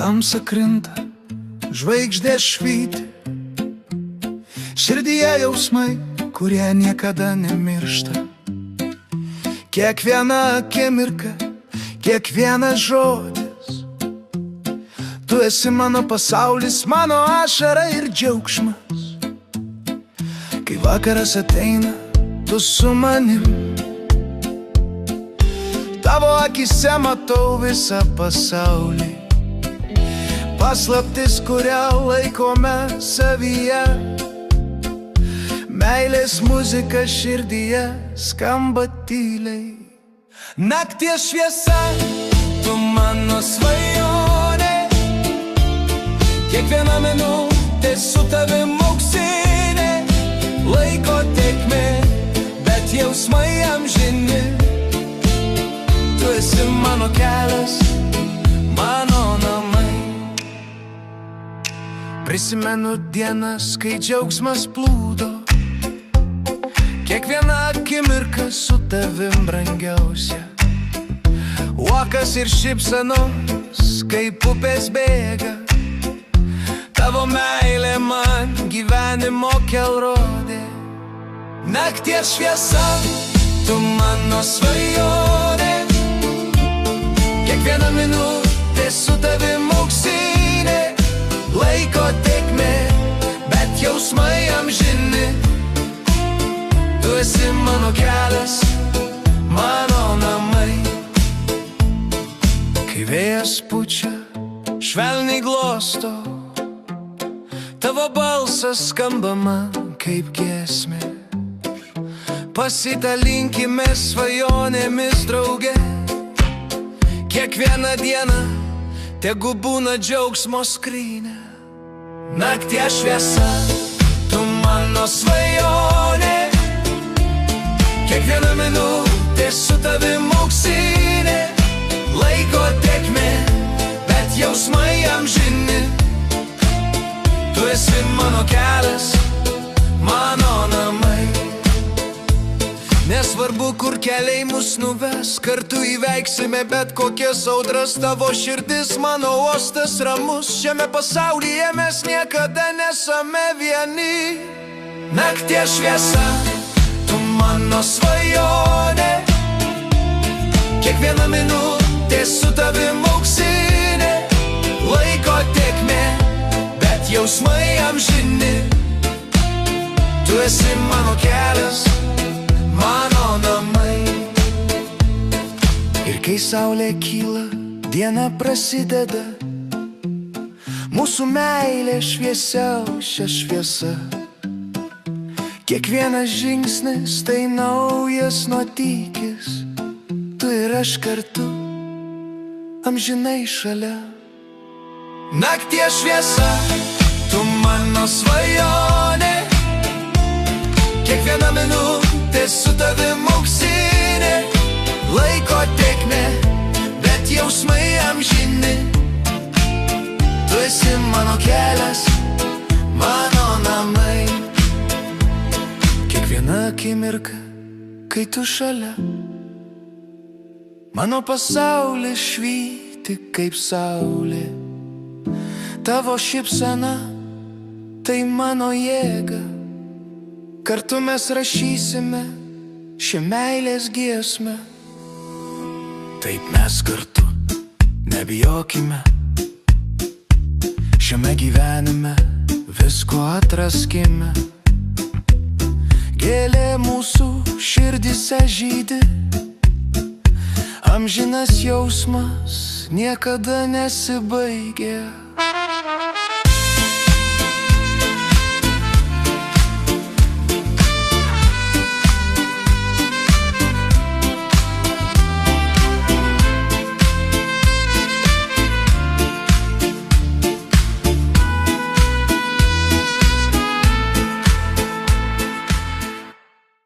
Tamsa krinta, žvaigždės švyti, širdyje jausmai, kurie niekada nemiršta. Kiekviena akimirka, kiekvienas žodis, tu esi mano pasaulis, mano ašara ir džiaugsmas. Kai vakaras ateina, tu su manim, tavo akise matau visą pasaulį. Paslaptis, kurią laikome savyje, meilės muzika širdyje skamba tyliai. Nakties šviesa, tu mano svajonė, kiekviena minutė su tavim auksinė. Laiko tėkmė, bet jausmai amžini. Tu esi mano kelias, mano namai. Prisimenu dienas, kai džiaugsmas plūdo, kiekviena akimirka su tavim brangiausia. Uokas ir šypsenos, kaip upės bėga, tavo meilė man gyvenimo kelrodė. Nakties šviesa, tu mano svajonė, kiekviena minutė su tavim auksinė. Laiko tėkmė, bet jausmai amžini. Tu esi mano kelias, mano namai. Kai vėjas pučia, švelniai glosto, tavo balsas skamba man kaip giesmė. Pasidalinkime svajonėmis drauge, kiekvieną dieną tegu būna džiaugsmo skrynė. Nakties šviesa, tu mano svajonė, kiekviena minutė su tavim auksinė. Laiko tėkmė, bet jausmai amžini. Tu esi mano kelias, mano namai. Nesvarbu, kur keliai mus nuves, kartu įveiksime bet kokias audras. Tavo širdis, mano uostas ramus, šiame pasaulyje mes niekada nesame vieni. Nakties šviesa, tu mano svajonė, kiekviena minutė su tavim auksinė. Laiko tėkmė, bet jausmai amžini. Tu esi mano kelias, mano namai. Ir kai saulė kyla, diena prasideda, mūsų meilė šviesiausia šviesa. Kiekvienas žingsnis tai naujas nuotykis, tu ir aš kartu, amžinai šalia. Nakties šviesa, tu mano svajonė, kiekviena minutė su tavim auksinė. Laiko tėkmė, bet jausmai amžini. Tu esi mano kelias, mano namai. Kiekviena akimirka, kai tu šalia, mano pasaulis švyti kaip saulė. Tavo šypsena, tai mano jėga. Kartu mes rašysime šią meilės giesmę. Taip mes kartu, nebijokime, šiame gyvenime visko atraskime. Gėlė mūsų širdise žydi, amžinas jausmas niekada nesibaigia.